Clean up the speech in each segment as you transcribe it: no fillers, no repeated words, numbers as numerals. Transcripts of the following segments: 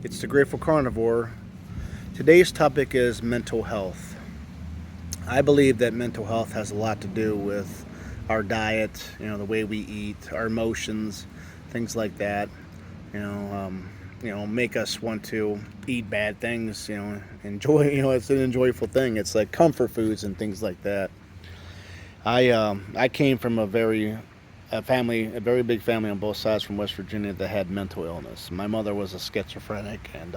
It's the Grateful Carnivore. Today's topic is mental health. I believe that mental health has a lot to do with our diet, the way we eat, our emotions, things like that. Make us want to eat bad things. Enjoy. It's an enjoyable thing. It's like comfort foods and things like that. I came from a very big family on both sides from West Virginia that had mental illness. My mother was a schizophrenic, and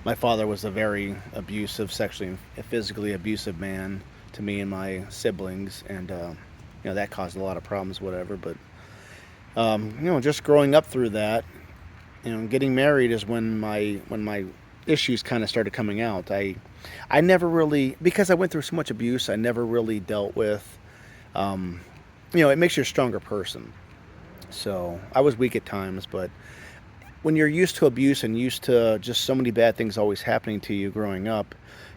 my father was a very abusive, sexually and physically abusive man to me and my siblings, and that caused a lot of problems, whatever. But just growing up through that, getting married is when my issues kind of started coming out. I never really, because I went through so much abuse, I never really dealt with. Um, it makes you a stronger person. So I was weak at times, but when you're used to abuse and used to just so many bad things always happening to you growing up,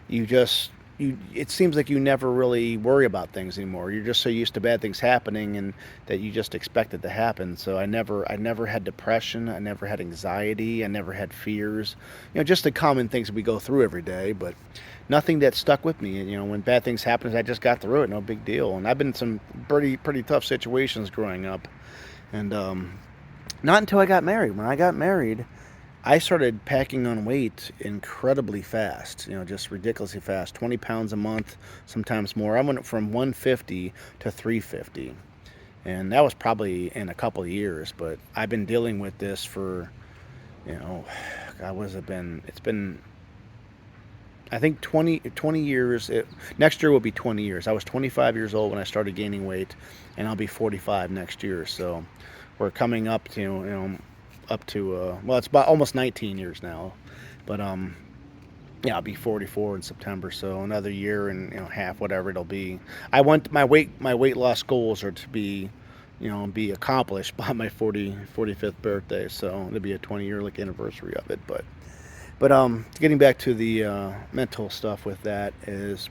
you just you it seems like you never really worry about things anymore. You're just so used to bad things happening and that you just expect it to happen. So I never had depression, I never had anxiety, I never had fears. Just the common things we go through every day, but nothing that stuck with me. When bad things happen, I just got through it, no big deal. And I've been in some pretty tough situations growing up. And not until I got married. When I got married, I started packing on weight incredibly fast, just ridiculously fast, 20 pounds a month, sometimes more. I went from 150 to 350. And that was probably in a couple of years, but I've been dealing with this for, you know, God, what has it been? It's been, I think, 20 years. Next year will be 20 years. I was 25 years old when I started gaining weight, and I'll be 45 next year. So we're coming up to, well, it's about almost 19 years now. But yeah, I'll be 44 in September, so another year and half, whatever it'll be. I want my weight loss goals are to be accomplished by my 45th birthday. So it'll be a 20-year like anniversary of it. But getting back to the mental stuff with that is,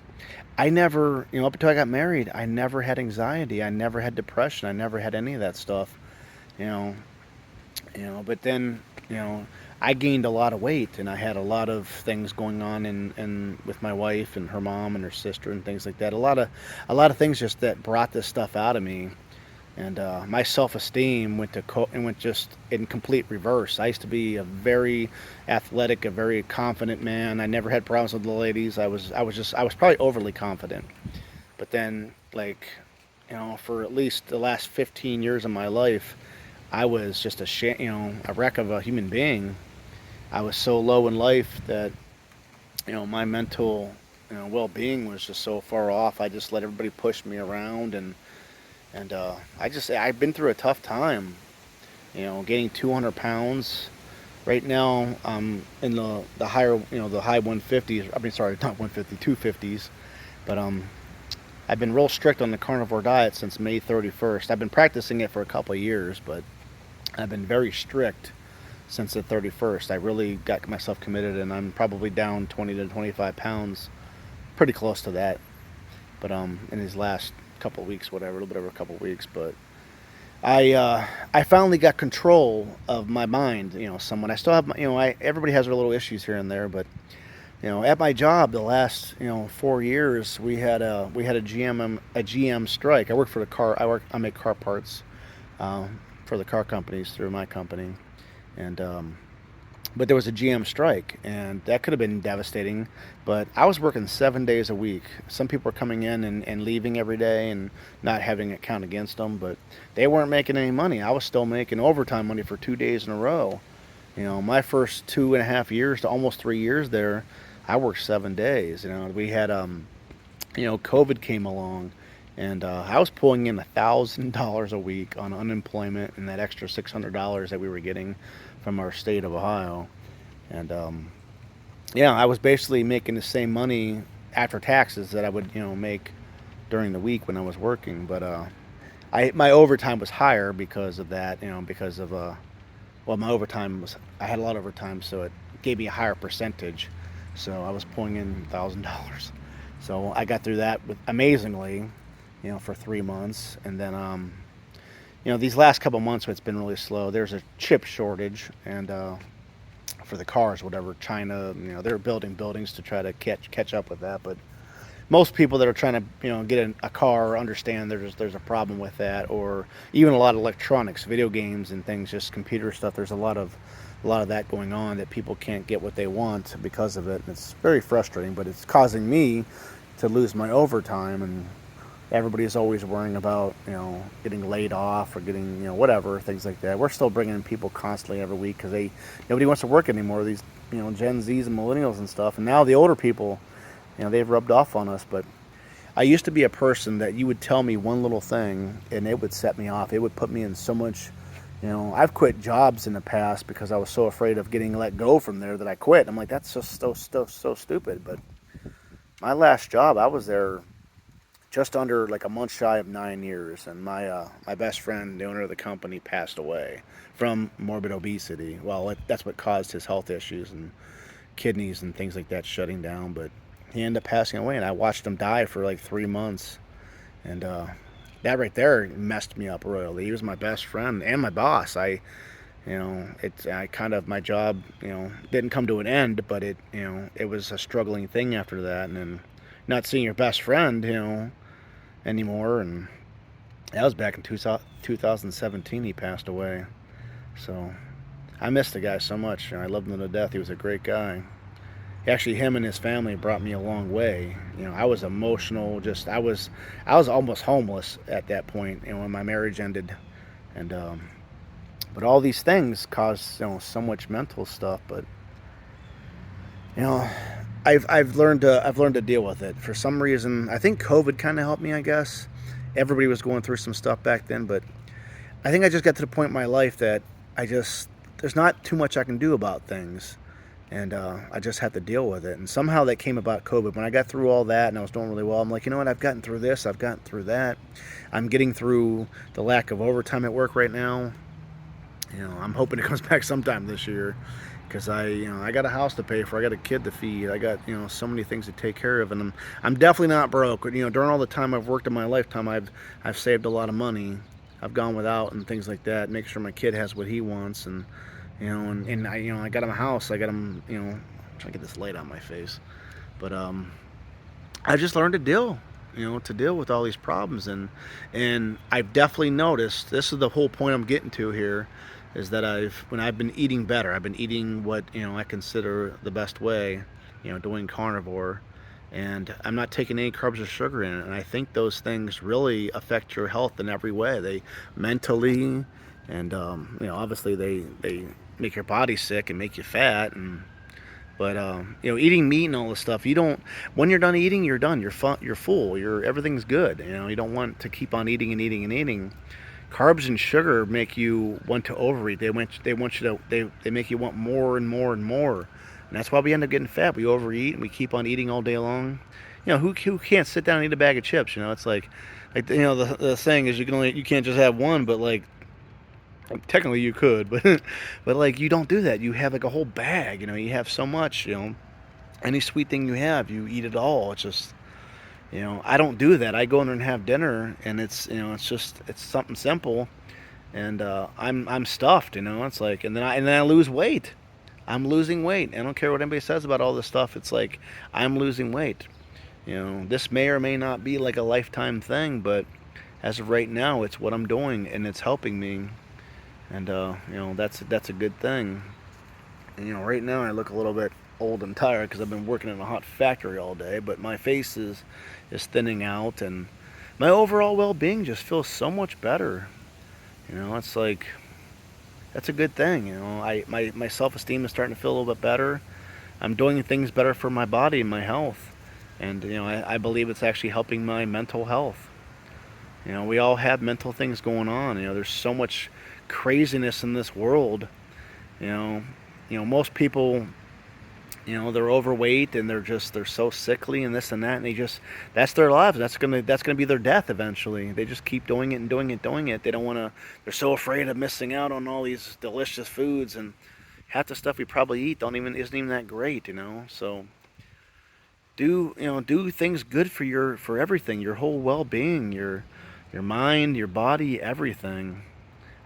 I never, up until I got married, I never had anxiety, I never had depression, I never had any of that stuff. You know, but then you know I gained a lot of weight, and I had a lot of things going on and with my wife and her mom and her sister and things like that. A lot of things just that brought this stuff out of me. And my self-esteem went just in complete reverse. I used to be a very athletic, a very confident man. I never had problems with the ladies. I was probably overly confident. But then, like, for at least the last 15 years of my life, I was just a wreck of a human being. I was so low in life that my mental well-being was just so far off. I just let everybody push me around, and I've been through a tough time. Gaining 200 pounds. Right now, I'm in the higher, the high 150s. I mean, sorry, not 150, 250s. But I've been real strict on the carnivore diet since May 31st. I've been practicing it for a couple of years, but I've been very strict since the 31st. I really got myself committed, and I'm probably down 20 to 25 pounds, pretty close to that. But in these last couple of weeks, whatever, a little bit over a couple of weeks. But I finally got control of my mind. Somewhat. I still have my, everybody has their little issues here and there, but at my job the last 4 years we had a GM strike. I work for the car. I make car parts for the car companies through my company, and but there was a GM strike, and that could have been devastating. But I was working 7 days a week. Some people were coming in and leaving every day and not having it count against them, but they weren't making any money. I was still making overtime money for 2 days in a row. My first 2.5 years to almost 3 years there, I worked 7 days. We had COVID came along, and I was pulling in $1,000 a week on unemployment and that extra $600 that we were getting from our state of Ohio. And yeah, I was basically making the same money after taxes that I would make during the week when I was working. But my overtime was higher because of that. Because of well, my overtime was, I had a lot of overtime, so it gave me a higher percentage. So I was pulling in $1,000. So I got through that amazingly, for 3 months. And then these last couple months it's been really slow. There's a chip shortage, and for the cars, whatever. China, they're building buildings to try to catch up with that. But most people that are trying to, get a car understand there's a problem with that, or even a lot of electronics, video games and things, just computer stuff. There's a lot of that going on that people can't get what they want because of it, and it's very frustrating. But it's causing me to lose my overtime, and everybody's always worrying about getting laid off or getting whatever things like that. We're still bringing in people constantly every week because nobody wants to work anymore. These Gen Zs and millennials and stuff, and now the older people, they've rubbed off on us. But I used to be a person that you would tell me one little thing and it would set me off. It would put me in so much. I've quit jobs in the past because I was so afraid of getting let go from there that I quit. I'm like, that's just so stupid. But my last job, I was there just under like a month shy of 9 years, and my best friend, the owner of the company, passed away from morbid obesity. Well, that's what caused his health issues and kidneys and things like that shutting down. But he ended up passing away, and I watched him die for like 3 months, and that right there messed me up royally. He was my best friend and my boss. I kind of, my job, didn't come to an end, but it was a struggling thing after that, and then not seeing your best friend, anymore. And that was back in 2017. He passed away. So I missed the guy so much. I loved him to death. He was a great guy. Actually, him and his family brought me a long way. I was emotional. I was almost homeless at that point. When my marriage ended, and but all these things caused so much mental stuff. But you know, I've learned to deal with it. For some reason, I think COVID kind of helped me. I guess everybody was going through some stuff back then, but I think I just got to the point in my life that there's not too much I can do about things, and I just have to deal with it. And somehow that came about COVID. When I got through all that and I was doing really well, I'm like, you know what? I've gotten through this. I've gotten through that. I'm getting through the lack of overtime at work right now. I'm hoping it comes back sometime this year, because I got a house to pay for. I got a kid to feed. I got so many things to take care of, and I'm definitely not broke. During all the time I've worked in my lifetime, I've saved a lot of money. I've gone without and things like that, make sure my kid has what he wants, and I got him a house. I got him, I'm trying to get this light on my face, but I just learned to deal with all these problems, and I've definitely noticed, this is the whole point I'm getting to here, is that when I've been eating better, I've been eating what I consider the best way, doing carnivore, and I'm not taking any carbs or sugar in it. And I think those things really affect your health in every way. They mentally, and obviously they make your body sick and make you fat. But eating meat and all this stuff, you don't. When you're done eating, you're done. You're full. Everything's good. You don't want to keep on eating and eating and eating. Carbs and sugar make you want to overeat. They make you want more and more and more, and that's why we end up getting fat. We overeat and we keep on eating all day long. Who can't sit down and eat a bag of chips? It's like the saying is you can't just have one, but like technically you could, but like you don't do that. You have like a whole bag. You have so much. Any sweet thing you have, you eat it all. It's just. I don't do that. I go in there and have dinner, and it's something simple, and I'm stuffed. It's like, and then I lose weight. I'm losing weight. I don't care what anybody says about all this stuff. It's like I'm losing weight. This may or may not be like a lifetime thing, but as of right now, it's what I'm doing, and it's helping me, and that's a good thing. And right now I look a little bit old and tired because I've been working in a hot factory all day, but my face is thinning out, and my overall well-being just feels so much better. It's like, that's a good thing. My self-esteem is starting to feel a little bit better. I'm doing things better for my body and my health, and I believe it's actually helping my mental health. We all have mental things going on. There's so much craziness in this world. Most people, they're overweight, and they're so sickly and this and that, and that's their lives. That's gonna be their death eventually. They just keep doing it and doing it, doing it. They don't want to. They're so afraid of missing out on all these delicious foods, and half the stuff we probably eat isn't even that great. So do things good for everything, your whole well-being, your mind, your body, everything.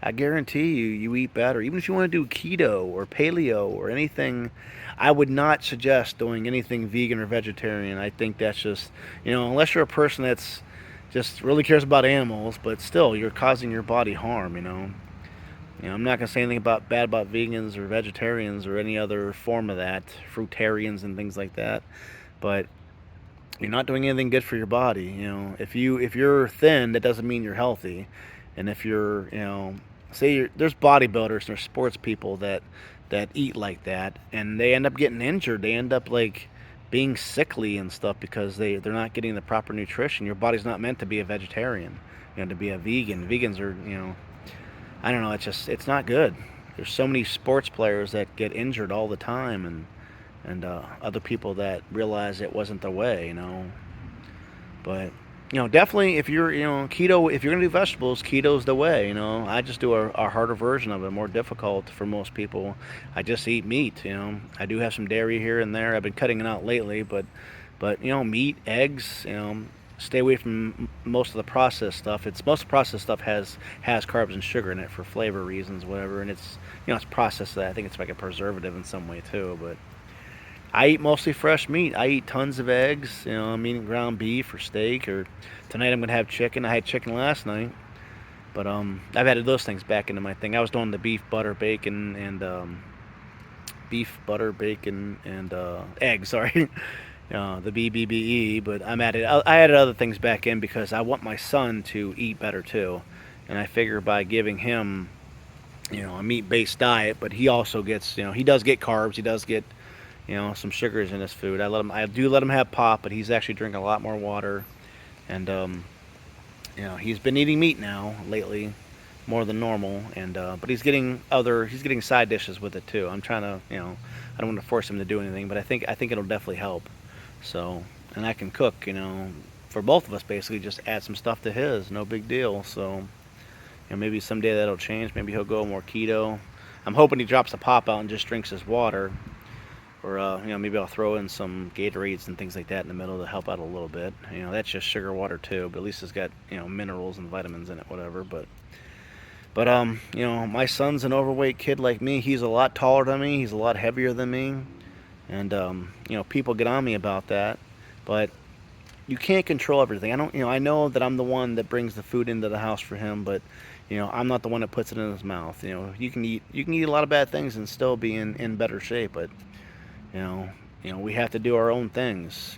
I guarantee you, you eat better. Even if you want to do keto or paleo or anything, I would not suggest doing anything vegan or vegetarian. I think that's just, unless you're a person that's just really cares about animals, but still, you're causing your body harm. I'm not gonna say anything bad about vegans or vegetarians or any other form of that, fruitarians and things like that. But you're not doing anything good for your body. If you're thin, that doesn't mean you're healthy. And if you're, say there's bodybuilders and there's sports people that eat like that, and they end up getting injured. They end up like being sickly and stuff because they're not getting the proper nutrition. Your body's not meant to be a vegetarian, to be a vegan. Vegans are, I don't know. It's not good. There's so many sports players that get injured all the time, and other people that realize it wasn't the way. But definitely if you're keto, if you're gonna do vegetables, keto's the way. I just do a harder version of it, more difficult for most people. I just eat meat. I do have some dairy here and there. I've been cutting it out lately, but meat, eggs. Stay away from most of the processed stuff. Most of the processed stuff has carbs and sugar in it for flavor reasons, whatever, and it's processed. I think it's like a preservative in some way too, but. I eat mostly fresh meat. I eat tons of eggs. I'm eating ground beef or steak. Or tonight I'm gonna have chicken. I had chicken last night, but I've added those things back into my thing. I was doing the beef butter bacon and egg. Sorry, the BBBE. But I added other things back in because I want my son to eat better too, and I figure by giving him a meat-based diet, but he also gets he does get carbs. He does get some sugars in his food. I do let him have pop, but he's actually drinking a lot more water, and he's been eating meat now lately, more than normal, and but he's getting side dishes with it too. I'm trying to, I don't want to force him to do anything, but I think it'll definitely help. So, and I can cook, for both of us basically, just add some stuff to his, no big deal. So, maybe someday that'll change. Maybe he'll go more keto. I'm hoping he drops the pop out and just drinks his water. Or maybe I'll throw in some Gatorades and things like that in the middle to help out a little bit. That's just sugar water too, but at least it's got minerals and vitamins in it, whatever. But my son's an overweight kid like me. He's a lot taller than me. He's a lot heavier than me, and people get on me about that. But you can't control everything. I don't. I know that I'm the one that brings the food into the house for him, but I'm not the one that puts it in his mouth. You can eat a lot of bad things and still be in better shape, but you know, we have to do our own things.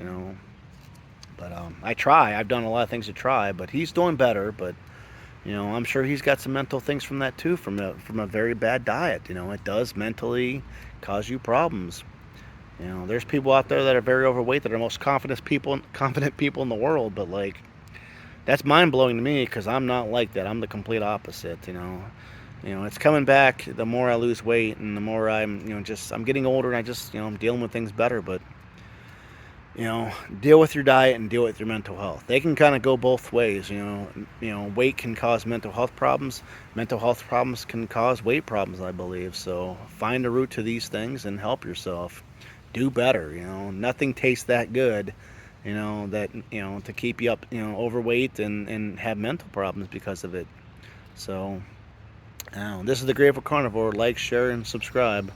But I try. I've done a lot of things to try, but he's doing better. But I'm sure he's got some mental things from that too, from a very bad diet. It does mentally cause you problems. There's people out there that are very overweight that are most confident people in the world. But like, that's mind blowing to me because I'm not like that. I'm the complete opposite. It's coming back the more I lose weight and the more I'm getting older and I just, I'm dealing with things better. But, deal with your diet and deal with your mental health. They can kind of go both ways. Weight can cause mental health problems. Mental health problems can cause weight problems, I believe. So find a root to these things and help yourself. Do better. Nothing tastes that good, to keep you up, overweight and have mental problems because of it. So, this is the Grateful Carnivore. Like, share, and subscribe.